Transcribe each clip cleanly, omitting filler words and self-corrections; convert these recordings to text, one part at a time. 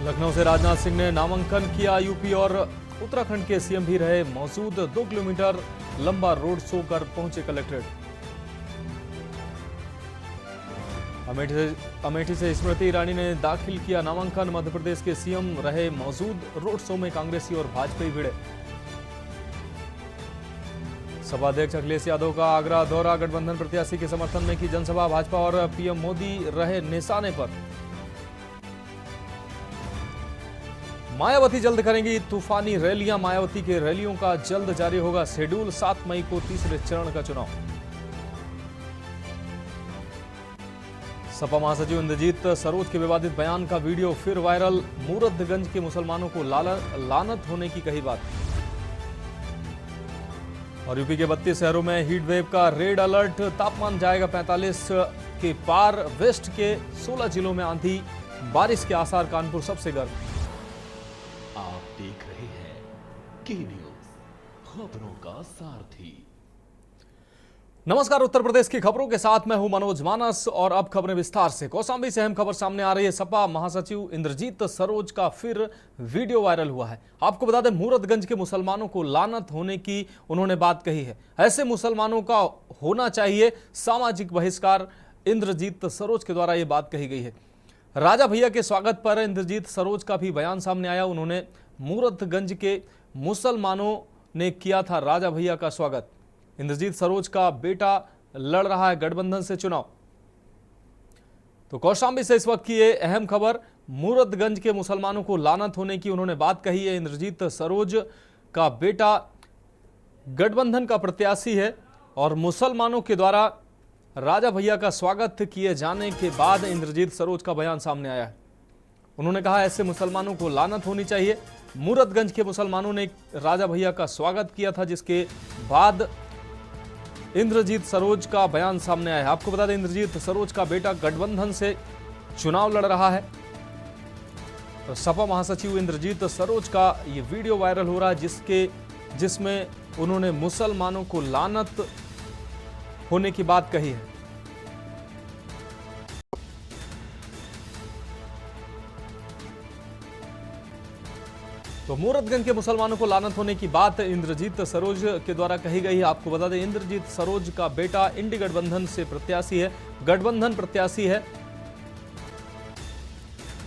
लखनऊ से राजनाथ सिंह ने नामांकन किया। यूपी और उत्तराखंड के सीएम भी रहे मौजूद। 2 किलोमीटर लंबा रोड शो कर पहुंचे कलेक्ट्रेट। अमेठी से स्मृति ईरानी ने दाखिल किया नामांकन। मध्य प्रदेश के सीएम रहे मौजूद। रोड शो में कांग्रेसी और भाजपा भिड़े। सपा अध्यक्ष अखिलेश यादव का आगरा दौरा। गठबंधन प्रत्याशी के समर्थन में की जनसभा। भाजपा और पीएम मोदी रहे निशाने पर। मायावती जल्द करेंगी तूफानी रैलियां। मायावती के रैलियों का जल्द जारी होगा शेड्यूल। 7 मई को तीसरे चरण का चुनाव। सपा महासचिव इंद्रजीत सरोज के विवादित बयान का वीडियो फिर वायरल। मूरतगंज के मुसलमानों को लानत होने की कही बात। और यूपी के 32 शहरों में हीट वेव का रेड अलर्ट। तापमान जाएगा 45 के पार। वेस्ट के 16 जिलों में आंधी बारिश के आसार। कानपुर सबसे गर्म। आप देख रहे हैं के न्यूज, खबरों का सारथी। नमस्कार, उत्तर प्रदेश की खबरों के साथ मैं हूं मनोज मानस और अब खबरें विस्तार से। कौशाम्बी से अहम खबर सामने आ रही है। सपा महासचिव इंद्रजीत सरोज का फिर वीडियो वायरल हुआ है। आपको बता दें, मूरतगंज के मुसलमानों को लानत होने की उन्होंने बात कही है। ऐसे मुसलमानों का होना चाहिए सामाजिक बहिष्कार। इंद्रजीत सरोज के द्वारा यह बात कही गई है। राजा भैया के स्वागत पर इंद्रजीत सरोज का भी बयान सामने आया। उन्होंने मूरतगंज के मुसलमानों ने किया था राजा भैया का स्वागत। इंद्रजीत सरोज का बेटा लड़ रहा है गठबंधन से चुनाव। तो कौशाम्बी से इस वक्त की ये अहम खबर। मूरतगंज के मुसलमानों को लानत होने की उन्होंने बात कही है। इंद्रजीत सरोज का बेटा गठबंधन का प्रत्याशी है और मुसलमानों के द्वारा राजा भैया का स्वागत किए जाने के बाद इंद्रजीत सरोज का बयान सामने आया है। उन्होंने कहा ऐसे मुसलमानों को लानत होनी चाहिए। मूरतगंज के मुसलमानों ने राजा भैया का स्वागत किया था, जिसके बाद इंद्रजीत सरोज का बयान सामने आया है। आपको बता दें, इंद्रजीत सरोज का बेटा गठबंधन से चुनाव लड़ रहा है। तो सपा महासचिव इंद्रजीत सरोज का ये वीडियो वायरल हो रहा है, जिसमें उन्होंने मुसलमानों को लानत होने की बात कही है। तो मूरतगंज के मुसलमानों को लानत होने की बात इंद्रजीत सरोज के द्वारा कही गई है। आपको बता दें, इंद्रजीत सरोज का बेटा इंडी गठबंधन से प्रत्याशी है, गठबंधन प्रत्याशी है।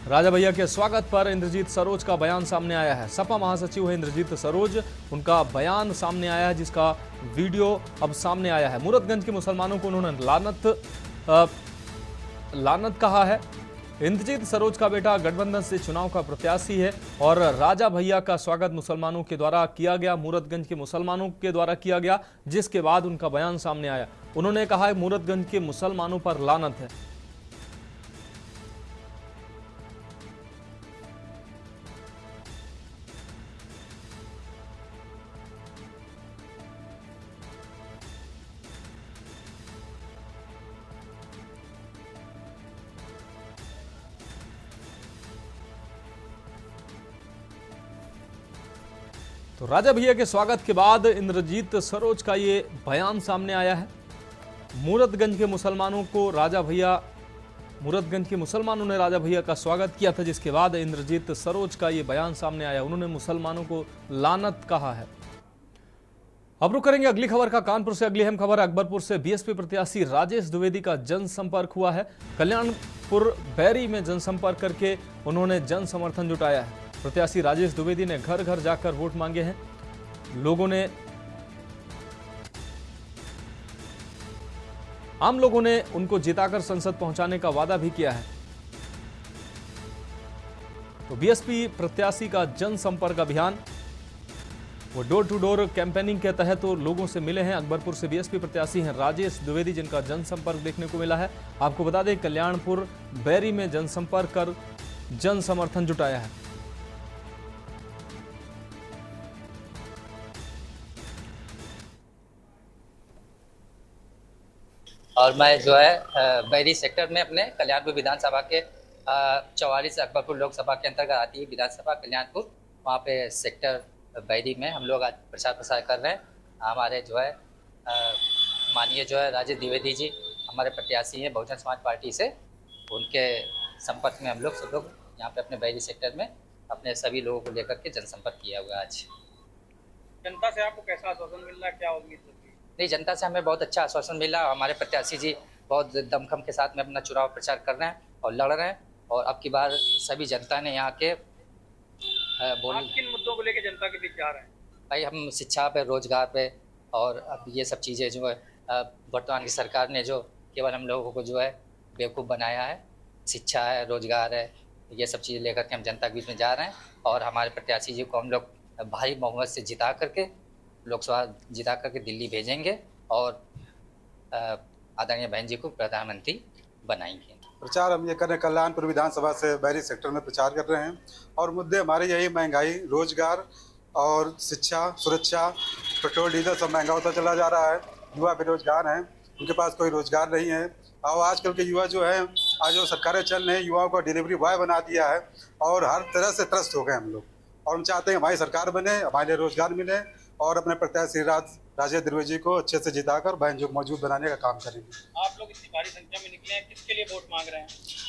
राजा भैया के स्वागत पर इंद्रजीत सरोज का बयान सामने आया है। सपा महासचिव है इंद्रजीत सरोज, उनका बयान सामने आया है, जिसका वीडियो अब सामने आया है। मूरतगंज के मुसलमानों को उन्होंने लानत कहा है। इंद्रजीत सरोज का बेटा गठबंधन से चुनाव का प्रत्याशी है और राजा भैया का स्वागत मुसलमानों के द्वारा किया गया, मूरतगंज के मुसलमानों के द्वारा किया गया, जिसके बाद उनका बयान सामने आया। उन्होंने कहा है मूरतगंज के मुसलमानों पर लानत है। तो राजा भैया के स्वागत के बाद इंद्रजीत सरोज का ये बयान सामने आया है। मूरतगंज के मुसलमानों ने राजा भैया का स्वागत किया था, जिसके बाद इंद्रजीत सरोज का ये बयान सामने आया। उन्होंने मुसलमानों को लानत कहा है। अब रुक करेंगे अगली खबर का। कानपुर से अगली अहम खबर। अकबरपुर से बीएसपी प्रत्याशी राजेश द्विवेदी का जनसंपर्क हुआ है। कल्याणपुर बैरी में जनसंपर्क करके उन्होंने जन समर्थन जुटाया है। प्रत्याशी राजेश द्विवेदी ने घर घर जाकर वोट मांगे हैं। आम लोगों ने उनको जिताकर संसद पहुंचाने का वादा भी किया है। तो बीएसपी प्रत्याशी का जनसंपर्क अभियान, वो डोर टू डोर कैंपेनिंग के तहत तो लोगों से मिले हैं। अकबरपुर से बीएसपी प्रत्याशी हैं राजेश द्विवेदी, जिनका जनसंपर्क देखने को मिला है। आपको बता दें, कल्याणपुर बैरी में जनसंपर्क कर जन समर्थन जुटाया है। और मैं जो है बैरी सेक्टर में अपने कल्याणपुर विधानसभा के 44 अकबरपुर लोकसभा के अंतर्गत आती है विधानसभा कल्याणपुर, वहाँ पे सेक्टर बैरी में हम लोग आज प्रचार प्रसार कर रहे हैं। हमारे जो है माननीय जो है राजेश द्विवेदी जी हमारे प्रत्याशी हैं बहुजन समाज पार्टी से, उनके संपर्क में हम लोग सब लोग यहाँ पे अपने बहरी सेक्टर में अपने सभी लोगों को लेकर के जनसंपर्क किया हुआ है आज। जनता से आपको कैसा आश्वासन मिल रहा है, क्या उम्मीद होती है? नहीं, जनता से हमें बहुत अच्छा आश्वासन मिला। हमारे प्रत्याशी जी बहुत दमखम के साथ में अपना चुनाव प्रचार कर रहे हैं और लड़ रहे हैं, और अब की बार सभी जनता ने यहाँ के आप बोली किन मुद्दों को लेकर जनता के बीच जा रहे हैं? भाई, हम शिक्षा पे, रोजगार पे, और अब ये सब चीज़ें जो है वर्तमान की सरकार ने जो केवल हम लोगों को जो है बेवकूफ़ बनाया है, शिक्षा है, रोजगार है, ये सब चीज़ें लेकर के हम जनता के बीच में जा रहे हैं। और हमारे प्रत्याशी जी को हम लोग भारी बहुमत से जिता करके, लोकसभा जिता करके दिल्ली भेजेंगे और आदरणीय बहन जी को प्रधानमंत्री बनाएंगे। प्रचार हम ये कर रहे हैं, कल्याणपुर विधानसभा से बहरी सेक्टर में प्रचार कर रहे हैं, और मुद्दे हमारे यही महंगाई, रोजगार और शिक्षा, सुरक्षा। पेट्रोल डीजल सब महंगा होता चला जा रहा है। युवा बेरोजगार हैं, उनके पास कोई रोजगार नहीं है। और आजकल के युवा जो है, आज जो सरकारें चल रही हैं, युवाओं को डिलीवरी बॉय बना दिया है, और हर तरह से त्रस्त हो गए हम लोग। और हम चाहते हैं हमारी सरकार बने, हमारे लिए रोजगार मिले, और अपने प्रत्याशी राजेश द्विवेदी जी को अच्छे से जिताकर बहन जो मौजूद बनाने का काम करेंगे। आप लोग इतनी भारी संख्या में निकले हैं, किसके लिए वोट मांग रहे हैं?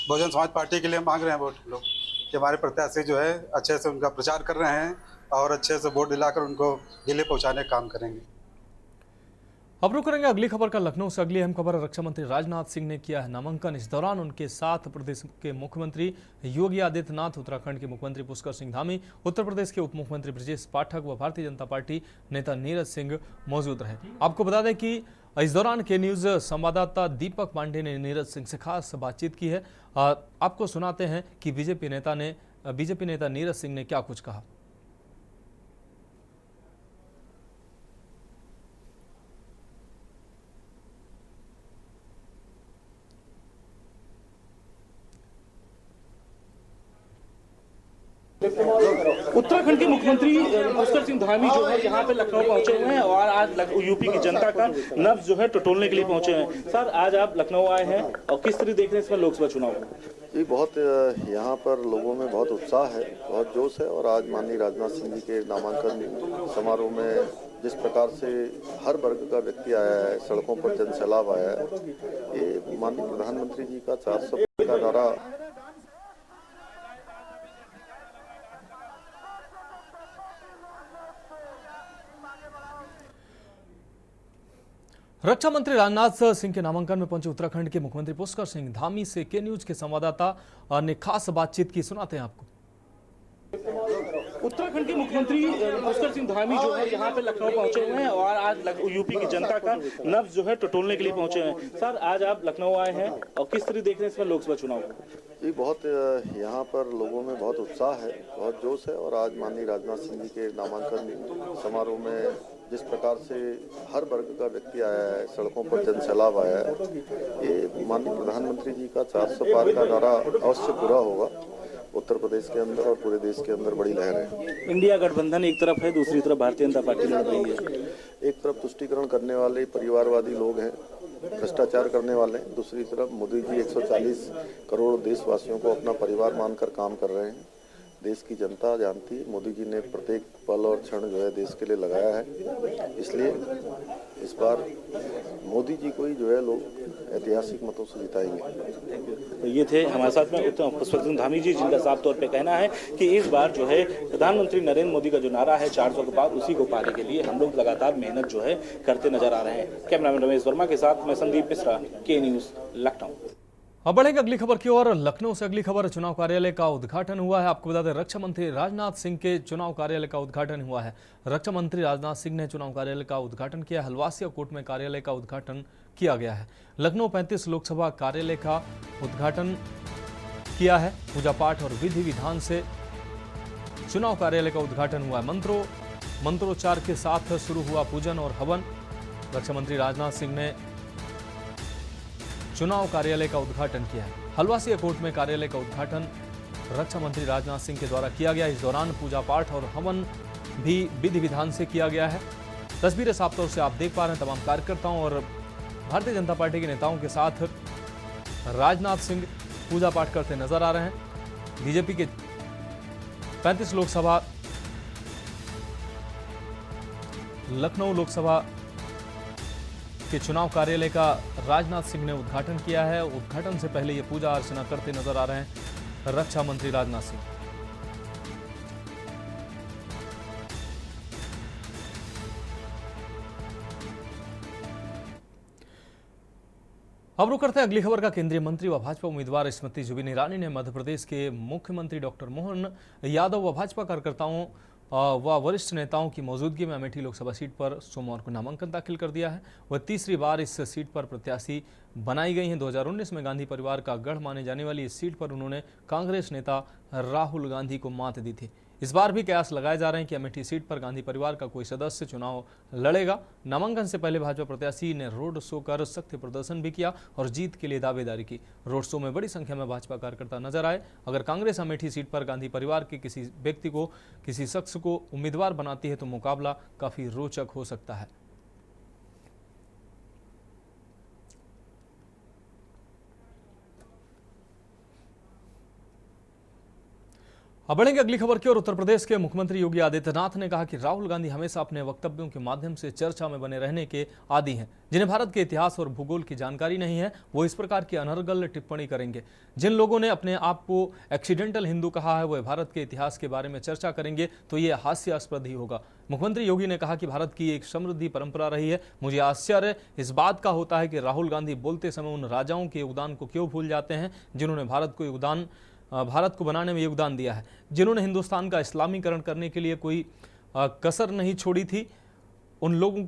बहुजन समाज पार्टी के लिए मांग रहे हैं वोट लोग, कि हमारे प्रत्याशी जो है अच्छे से उनका प्रचार कर रहे हैं, और अच्छे से वोट दिलाकर उनको दिल्ली पहुंचाने का काम करेंगे। अब रुक करेंगे अगली खबर का। लखनऊ से अगली अहम खबर। रक्षा मंत्री राजनाथ सिंह ने किया है नामांकन। इस दौरान उनके साथ प्रदेश के मुख्यमंत्री योगी आदित्यनाथ, उत्तराखंड के मुख्यमंत्री पुष्कर सिंह धामी, उत्तर प्रदेश के उप मुख्यमंत्री ब्रजेश पाठक व भारतीय जनता पार्टी नेता नीरज सिंह मौजूद रहे। आपको बता दें कि इस दौरान के न्यूज संवाददाता दीपक पांडे ने नीरज सिंह से खास बातचीत की है। आपको सुनाते हैं कि बीजेपी नेता नीरज सिंह ने क्या कुछ कहा। उत्तराखंड के मुख्यमंत्री पुष्कर सिंह धामी जो है यहाँ पे लखनऊ पहुंचे हुए हैं, और आज यूपी की जनता का नब्ज जो है टटोलने के लिए पहुंचे हैं। सर, आज आप लखनऊ आए हैं, और किस तरह देख रहे हैं इसमें लोकसभा चुनाव? ये बहुत यहाँ पर लोगों में बहुत उत्साह है, बहुत जोश है। और आज माननीय राजनाथ सिंह जी के नामांकन समारोह में जिस प्रकार से हर वर्ग का व्यक्ति आया है, सड़कों पर जन सैलाब आया है, ये माननीय प्रधानमंत्री जी का 400 का नारा रक्षा मंत्री राजनाथ सिंह के नामांकन में पहुंचे उत्तराखंड के मुख्यमंत्री पुष्कर सिंह धामी से के न्यूज के संवाददाता ने खास बातचीत की। सुनाते हैं आपको। उत्तराखंड के मुख्यमंत्री पुष्कर सिंह धामी जो है यहाँ पे लखनऊ पहुंचे हुए हैं, और आज यूपी की जनता का नब्ज जो है टटोलने के लिए पहुंचे हैं। सर, आज आप लखनऊ आए हैं, और किस तरह देख रहे हैं इसमें लोकसभा चुनाव? ये बहुत यहाँ पर लोगों में बहुत उत्साह है, बहुत जोश है। और आज माननीय राजनाथ सिंह जी के नामांकन समारोह में जिस प्रकार से हर वर्ग का व्यक्ति आया है, सड़कों पर जन सैलाब आया है, ये माननीय प्रधानमंत्री जी का 400 पार का नारा अवश्य पूरा होगा। उत्तर प्रदेश के अंदर और पूरे देश के अंदर बड़ी लहर है। इंडिया गठबंधन एक तरफ है, दूसरी तरफ भारतीय जनता पार्टी लड़ रही है। एक तरफ तुष्टीकरण करने वाले परिवारवादी लोग हैं, भ्रष्टाचार करने वाले हैं, दूसरी तरफ मोदी जी 140 करोड़ देशवासियों को अपना परिवार मानकर काम कर रहे हैं। देश की जनता जानती है, मोदी जी ने प्रत्येक पल और क्षण जो है देश के लिए लगाया है। इसलिए इस बार मोदी जी को ही जो है लोग ऐतिहासिक मतों से जिताएंगे। तो ये थे हमारे साथ में पुष्कर सिंह धामी जी, जिनका साफ तौर पे कहना है कि इस बार जो है प्रधानमंत्री नरेंद्र मोदी का जो नारा है 400 के बाद, उसी को पाने के लिए हम लोग लगातार मेहनत जो है करते नजर आ रहे हैं। कैमरामैन रमेश वर्मा के साथ मैं संदीप मिश्रा, के न्यूज, लखनऊ। अब बढ़ेंगे अगली खबर की ओर। लखनऊ से अगली खबर। चुनाव कार्यालय का उद्घाटन हुआ है। आपको बता दें, रक्षा मंत्री राजनाथ सिंह के चुनाव कार्यालय का उद्घाटन हुआ है। रक्षा मंत्री राजनाथ सिंह ने चुनाव कार्यालय का उद्घाटन किया। हलवासिया कोर्ट में कार्यालय का उद्घाटन किया गया है। लखनऊ 35 लोकसभा कार्यालय का उद्घाटन किया है। पूजा पाठ और विधि विधान से चुनाव कार्यालय का उद्घाटन हुआ है। मंत्रोच्चार के साथ शुरू हुआ पूजन और हवन। रक्षा मंत्री राजनाथ सिंह ने चुनाव कार्यालय का उद्घाटन किया है। हलवासिया कोर्ट में कार्यालय का उद्घाटन रक्षा मंत्री राजनाथ सिंह के द्वारा किया गया। इस दौरान पूजा पाठ और हवन भी विधि विधान से किया गया है। तस्वीरें साफ तौर से आप देख पा रहे हैं। तमाम कार्यकर्ताओं और भारतीय जनता पार्टी के नेताओं के साथ राजनाथ सिंह पूजा पाठ करते नजर आ रहे हैं। बीजेपी के 35 लोकसभा लखनऊ लोकसभा के चुनाव कार्यालय का राजनाथ सिंह ने उद्घाटन किया है। उद्घाटन से पहले ये पूजा अर्चना करते नजर आ रहे हैं। रक्षा मंत्री राजनाथ सिंह। अब रुक करते हैं अगली खबर का। केंद्रीय मंत्री व भाजपा उम्मीदवार स्मृति जुबिन ईरानी ने मध्य प्रदेश के मुख्यमंत्री डॉक्टर मोहन यादव व भाजपा कार्यकर्ताओं व वरिष्ठ नेताओं की मौजूदगी में अमेठी लोकसभा सीट पर सोमवार को नामांकन दाखिल कर दिया है। वह तीसरी बार इस सीट पर प्रत्याशी बनाई गई हैं। 2019 में गांधी परिवार का गढ़ माने जाने वाली इस सीट पर उन्होंने कांग्रेस नेता राहुल गांधी को मात दी थी। इस बार भी कयास लगाए जा रहे हैं कि अमेठी सीट पर गांधी परिवार का कोई सदस्य चुनाव लड़ेगा। नामांकन से पहले भाजपा प्रत्याशी ने रोड शो कर शक्ति प्रदर्शन भी किया और जीत के लिए दावेदारी की। रोड शो में बड़ी संख्या में भाजपा कार्यकर्ता नजर आए। अगर कांग्रेस अमेठी सीट पर गांधी परिवार के किसी व्यक्ति को, किसी शख्स को उम्मीदवार बनाती है तो मुकाबला काफी रोचक हो सकता है। अब बढ़ेंगे अगली खबर की ओर। उत्तर प्रदेश के मुख्यमंत्री योगी आदित्यनाथ ने कहा कि राहुल गांधी हमेशा अपने वक्तव्यों के माध्यम से चर्चा में बने रहने के आदी हैं। जिन्हें भारत के इतिहास और भूगोल की जानकारी नहीं है वो इस प्रकार की अनर्गल टिप्पणी करेंगे। जिन लोगों ने अपने आप को एक्सीडेंटल हिंदू कहा है वह भारत के इतिहास के बारे में चर्चा करेंगे तो ये हास्यास्पद ही होगा। मुख्यमंत्री योगी ने कहा कि भारत की एक समृद्धि परंपरा रही है। मुझे आश्चर्य इस बात का होता है कि राहुल गांधी बोलते समय उन राजाओं के योगदान को क्यों भूल जाते हैं जिन्होंने भारत को बनाने में योगदान दिया है, जिन्होंने हिंदुस्तान का इस्लामीकरण करने के लिए कोई कसर नहीं छोड़ी थी। उन लोगों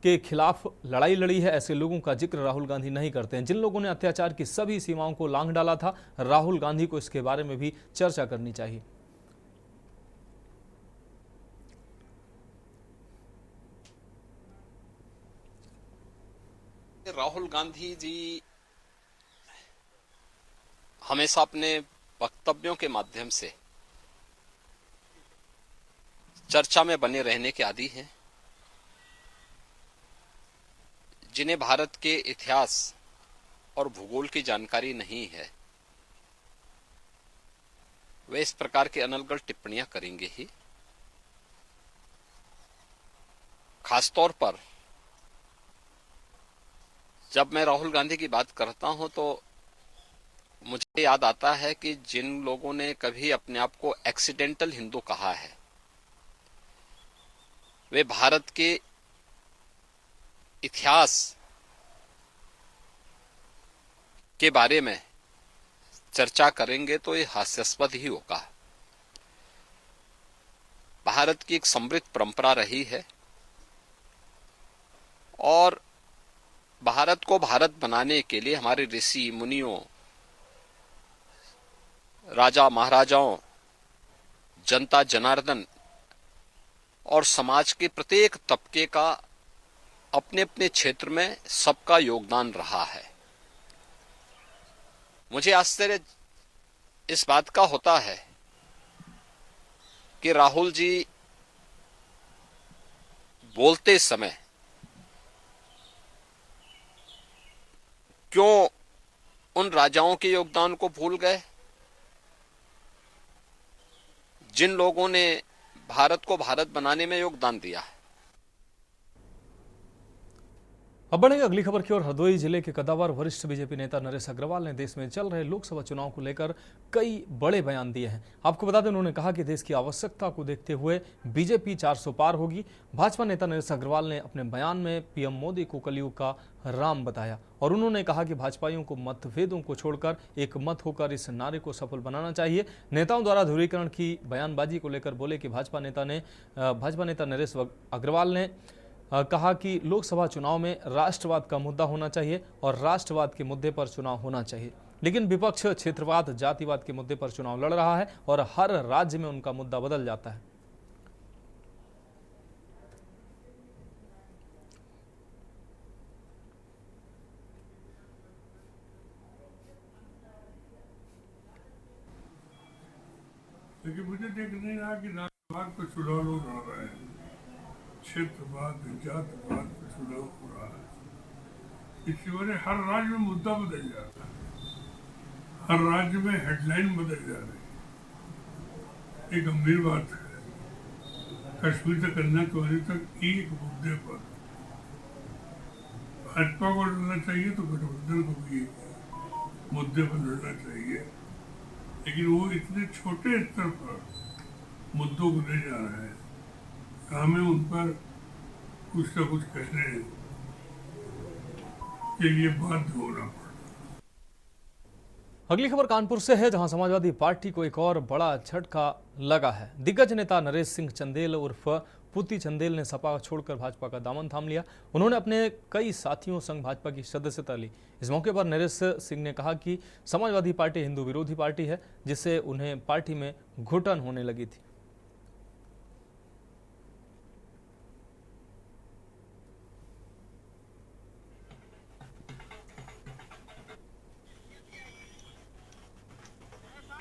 के खिलाफ लड़ाई लड़ी है। ऐसे लोगों का जिक्र राहुल गांधी नहीं करते हैं। जिन लोगों ने अत्याचार की सभी सीमाओं को लांघ डाला था, राहुल गांधी को इसके बारे में भी चर्चा करनी चाहिए। राहुल गांधी जी हमेशा अपने वक्तव्यों के माध्यम से चर्चा में बने रहने के आदी हैं। जिन्हें भारत के इतिहास और भूगोल की जानकारी नहीं है वे इस प्रकार की अनर्गल टिप्पणियां करेंगे ही। खासतौर पर जब मैं राहुल गांधी की बात करता हूं तो मुझे याद आता है कि जिन लोगों ने कभी अपने आप को एक्सीडेंटल हिंदू कहा है वे भारत के इतिहास के बारे में चर्चा करेंगे तो ये हास्यास्पद ही होगा। भारत की एक समृद्ध परंपरा रही है और भारत को भारत बनाने के लिए हमारे ऋषि मुनियों, राजा महाराजाओं, जनता जनार्दन और समाज के प्रत्येक तबके का अपने अपने क्षेत्र में सबका योगदान रहा है। मुझे आश्चर्य इस बात का होता है कि राहुल जी बोलते समय क्यों उन राजाओं के योगदान को भूल गए जिन लोगों ने भारत को भारत बनाने में योगदान दिया है। अब बढ़ेंगे अगली खबर की ओर। हरदोई जिले के कद्दावर वरिष्ठ बीजेपी नेता नरेश अग्रवाल ने देश में चल रहे लोकसभा चुनाव को लेकर कई बड़े बयान दिए हैं। आपको बता दें उन्होंने कहा कि देश की आवश्यकता को देखते हुए बीजेपी 400 पार होगी। भाजपा नेता नरेश अग्रवाल ने अपने बयान में पीएम मोदी को कलयुग का राम बताया और उन्होंने कहा कि भाजपाइयों को मतभेदों को छोड़कर एक मत होकर इस नारे को सफल बनाना चाहिए। नेताओं द्वारा ध्रुवीकरण की बयानबाजी को लेकर बोले कि भाजपा नेता नरेश अग्रवाल ने कहा कि लोकसभा चुनाव में राष्ट्रवाद का मुद्दा होना चाहिए और राष्ट्रवाद के मुद्दे पर चुनाव होना चाहिए, लेकिन विपक्ष क्षेत्रवाद, जातिवाद के मुद्दे पर चुनाव लड़ रहा है और हर राज्य में उनका मुद्दा बदल जाता है। लेकिन मुझे देख नहीं रहा कि राष्ट्रवाद को चुनाव लोग लड़ रहे हैं, क्षेत्रवाद, जातिवाद को चुनाव हो रहा है। इसी वजह हर राज्य में मुद्दा बदल जाता है, हर राज्य में हेडलाइन बदल जा रही है। ये गंभीर बात है। कश्मीर से कन्याकुमारी तक एक मुद्दे पर भाजपा को लड़ना चाहिए तो गठबंधन को भी मुद्दे पर लड़ना चाहिए। लेकिन वो इतने छोटे स्तर पर मुद्दों को ले जा रहे हैं, हमें उन पर कुछ न कुछ कहने के लिए बाध्य होना पड़ा। अगली खबर कानपुर से है, जहां समाजवादी पार्टी को एक और बड़ा झटका लगा है। दिग्गज नेता नरेश सिंह चंदेल उर्फ पुती चंदेल ने सपा छोड़कर भाजपा का दामन थाम लिया। उन्होंने अपने कई साथियों संग भाजपा की सदस्यता ली। इस मौके पर नरेश सिंह ने कहा कि समाजवादी पार्टी हिंदू विरोधी पार्टी है, जिससे उन्हें पार्टी में घुटन होने लगी थी।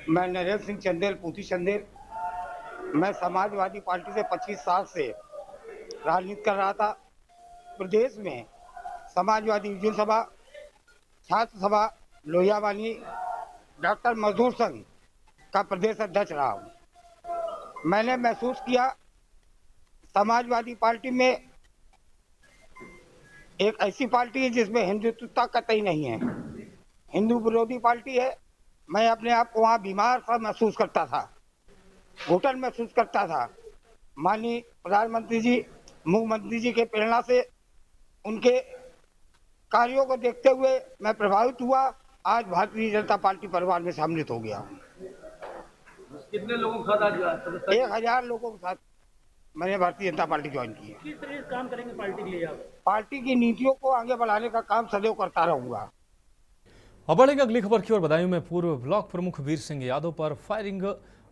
मैं नरेश सिंह चंदेल, पूती चंदेल, मैं समाजवादी पार्टी से 25 साल से राजनीति कर रहा था। प्रदेश में समाजवादी युवा सभा, छात्र सभा, लोहियावानी, डॉक्टर मजदूर संघ का प्रदेश अध्यक्ष रहा हूँ। मैंने महसूस किया समाजवादी पार्टी में एक ऐसी पार्टी है जिसमें हिंदुत्वता कतई नहीं है, हिंदू विरोधी पार्टी है। मैं अपने आप को वहाँ बीमार सा महसूस करता था, घुटन महसूस करता था। माननीय प्रधानमंत्री जी, मुख्यमंत्री जी के प्रेरणा से, उनके कार्यों को देखते हुए मैं प्रभावित हुआ। आज भारतीय जनता पार्टी परिवार में सम्मिलित हो गया। कितने लोगों के साथ आज 1000 लोगों के साथ मैंने भारतीय जनता पार्टी ज्वाइन की है। किस तरह काम करेंगे पार्टी के लिए आप? पार्टी की नीतियों को आगे बढ़ाने का काम सदैव करता रहूंगा। अब बढ़ेंगे अगली खबर की ओर। बदायूं में पूर्व ब्लॉक प्रमुख वीर सिंह यादव पर फायरिंग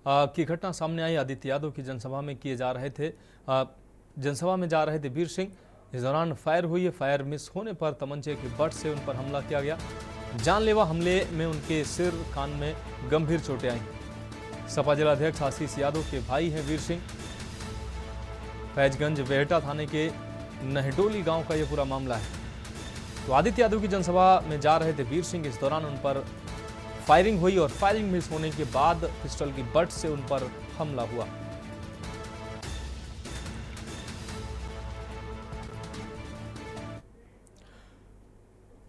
की घटना सामने आई। आदित्य यादव की जनसभा में जा रहे थे वीर सिंह। इस दौरान फायर हुई है। फायर मिस होने पर तमंचे की बट से उन पर हमला किया गया। जानलेवा हमले में उनके सिर, कान में गंभीर चोटें आई। सपा जिलाध्यक्ष आशीष यादव के भाई हैं वीर सिंह। फैजगंज बेहटा थाने के नहडोली गांव का यह पूरा मामला है। तो आदित्य यादव की जनसभा में जा रहे थे वीर सिंह। इस दौरान उन पर फायरिंग हुई और फायरिंग मिस होने के बाद पिस्टल की बट से उन पर हमला हुआ।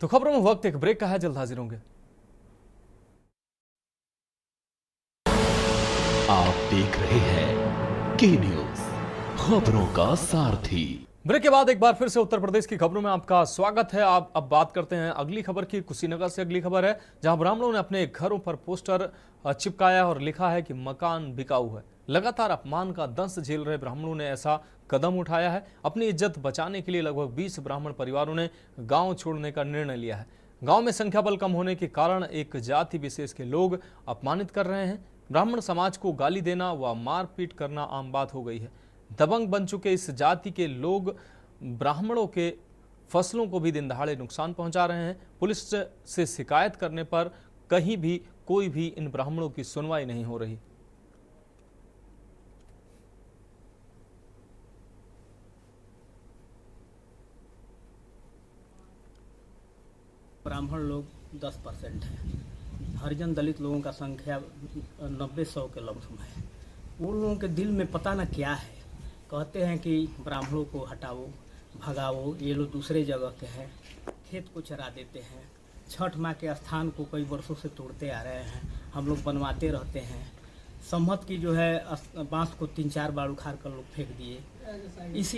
तो खबरों में वक्त एक ब्रेक का है, जल्द हाजिर होंगे। आप देख रहे हैं के न्यूज, खबरों का सारथी। ब्रेक के बाद एक बार फिर से उत्तर प्रदेश की खबरों में आपका स्वागत है। आप अब बात करते हैं अगली खबर की। कुशीनगर से अगली खबर है, जहां ब्राह्मणों ने अपने घरों पर पोस्टर चिपकाया और लिखा है कि मकान बिकाऊ है। लगातार अपमान का दंश झेल रहे ब्राह्मणों ने ऐसा कदम उठाया है। अपनी इज्जत बचाने के लिए लगभग 20 ब्राह्मण परिवारों ने गांव छोड़ने का निर्णय लिया है। गांव में संख्या बल कम होने के कारण एक जाति विशेष के लोग अपमानित कर रहे हैं। ब्राह्मण समाज को गाली देना व मारपीट करना आम बात हो गई है। दबंग बन चुके इस जाति के लोग ब्राह्मणों के फसलों को भी दिन दहाड़े नुकसान पहुंचा रहे हैं। पुलिस से शिकायत करने पर कहीं भी कोई भी इन ब्राह्मणों की सुनवाई नहीं हो रही। ब्राह्मण लोग 10% है। हरिजन दलित लोगों का संख्या 90-100 के लमसम है। उन लोगों के दिल में पता न क्या है। कहते हैं कि ब्राह्मणों को हटाओ, भगाओ, ये लोग दूसरे जगह के हैं, खेत को चरा देते हैं। छठ माँ के स्थान को कई वर्षों से तोड़ते आ रहे हैं। हम लोग बनवाते रहते हैं। सम्मत की जो है बांस को 3-4 बार उखाड़ कर लोग फेंक दिए।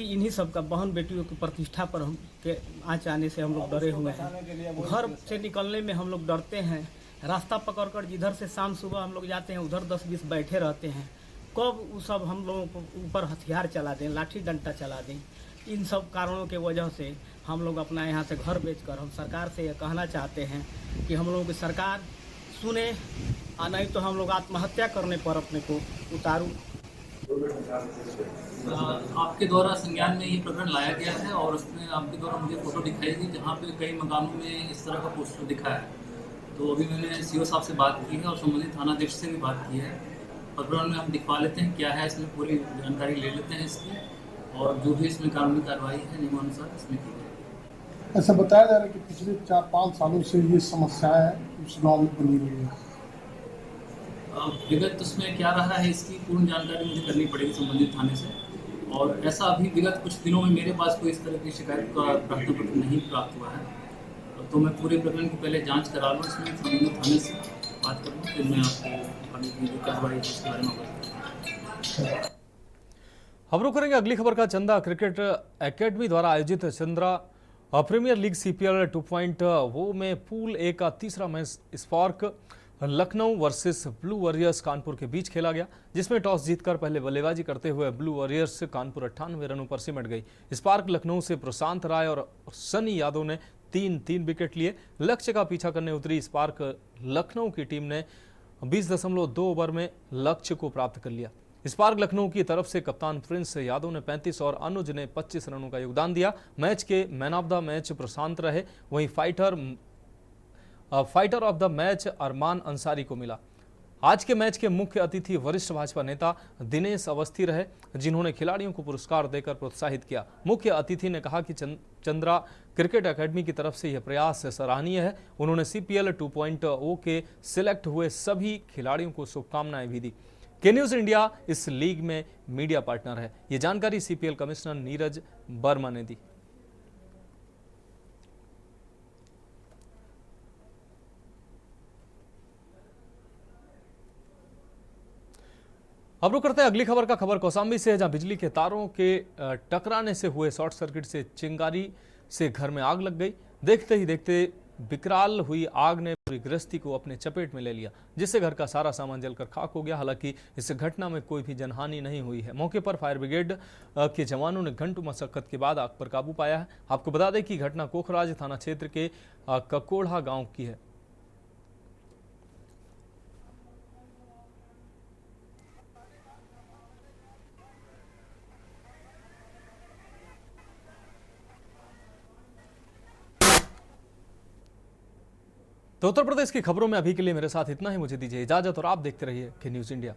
इन्हीं सब का बहन बेटियों की प्रतिष्ठा पर हम के आँच आने से हम लोग डरे हुए हैं। घर से निकलने में हम लोग डरते हैं। रास्ता पकड़कर जिधर से शाम सुबह हम लोग जाते हैं, उधर 10-20 बैठे रहते हैं। कब वो सब हम लोगों को ऊपर हथियार चला दें, लाठी डंडा चला दें। इन सब कारणों के वजह से हम लोग अपना यहाँ से घर बेचकर हम सरकार से ये कहना चाहते हैं कि हम लोगों की सरकार सुने, नहीं तो हम लोग आत्महत्या करने पर अपने को उतारू। आपके द्वारा संज्ञान में ये प्रकरण लाया गया है और उसमें आपके द्वारा मुझे फोटो दिखाई गई जहाँ पे कई मकानों में इस तरह का पोस्टर दिखा है। तो अभी मैंने सीओ साहब से बात की है और संबंधित थानाध्यक्ष से भी बात की है। प्रकरण में हम दिखवा लेते हैं क्या है, इसमें पूरी जानकारी ले लेते हैं इसकी, और जो भी इसमें कानूनी कार्रवाई है नियमानुसार इसमें की जाएगी। ऐसा बताया जा रहा है कि पिछले 4-5 सालों से ये समस्याएं उस गाँव में बनी रही है। विगत उसमें क्या रहा है इसकी पूर्ण जानकारी मुझे करनी पड़ेगी संबंधित थाने से। और ऐसा अभी विगत कुछ दिनों में मेरे पास कोई इस तरह की शिकायत का प्रार्थना पत्र नहीं प्राप्त हुआ है। तो मैं पूरे प्रकरण की पहले जांच करा लूँ इसमें संबंधित थाने से, बात करूँ फिर मैं आपको आगे की जो कार्रवाई है उसके बारे में अवगत करूँ। हम रुक करेंगे अगली खबर का। चंदा क्रिकेट एकेडमी द्वारा आयोजित चंद्रा प्रीमियर लीग CPL 2.0 में पूल ए का तीसरा match spark Lucknow versus blue warriors Kanpur के बीच खेला गया, जिसमें टॉस जीतकर पहले बल्लेबाजी करते हुए ब्लू वॉरियर्स कानपुर 98 रनों पर सिमट गई। स्पार्क लखनऊ से प्रशांत राय और सनी यादव ने 3-3 विकेट लिए। लक्ष्य का पीछा करने उतरी स्पार्क लखनऊ की टीम ने 20.2 ओवर में लक्ष्य को प्राप्त कर लिया। स्पार्क लखनऊ की तरफ से कप्तान प्रिंस यादव ने 35 और अनुज ने 25 रनों का योगदान दिया। मैच के मैन ऑफ द मैच प्रशांत रहे, वहीं फाइटर ऑफ द मैच अरमान अंसारी को मिला। आज के मैच के मुख्य अतिथि वरिष्ठ भाजपा नेता दिनेश अवस्थी रहे, जिन्होंने खिलाड़ियों को पुरस्कार देकर प्रोत्साहित किया। मुख्य अतिथि ने कहा कि चंद्रा क्रिकेट एकेडमी की तरफ से यह प्रयास सराहनीय है। उन्होंने CPL 2.0 के सिलेक्ट हुए सभी खिलाड़ियों को शुभकामनाएं भी दी। के न्यूज इंडिया इस लीग में मीडिया पार्टनर है। ये जानकारी CPL कमिश्नर नीरज वर्मा ने दी। अब रुक करते हैं अगली खबर का। खबर कौशाम्बी से है, जहां बिजली के तारों के टकराने से हुए शॉर्ट सर्किट से चिंगारी से घर में आग लग गई। देखते ही देखते विकराल हुई आग ने पूरी गृहस्थी को अपने चपेट में ले लिया, जिससे घर का सारा सामान जलकर खाक हो गया। हालांकि इस घटना में कोई भी जनहानि नहीं हुई है। मौके पर फायर ब्रिगेड के जवानों ने घंटों मशक्कत के बाद आग पर काबू पाया है। आपको बता दें कि घटना कोखराज थाना क्षेत्र के ककोढ़ा गांव की है। तो उत्तर प्रदेश की खबरों में अभी के लिए मेरे साथ इतना ही। मुझे दीजिए इजाजत और आप देखते रहिए के न्यूज इंडिया।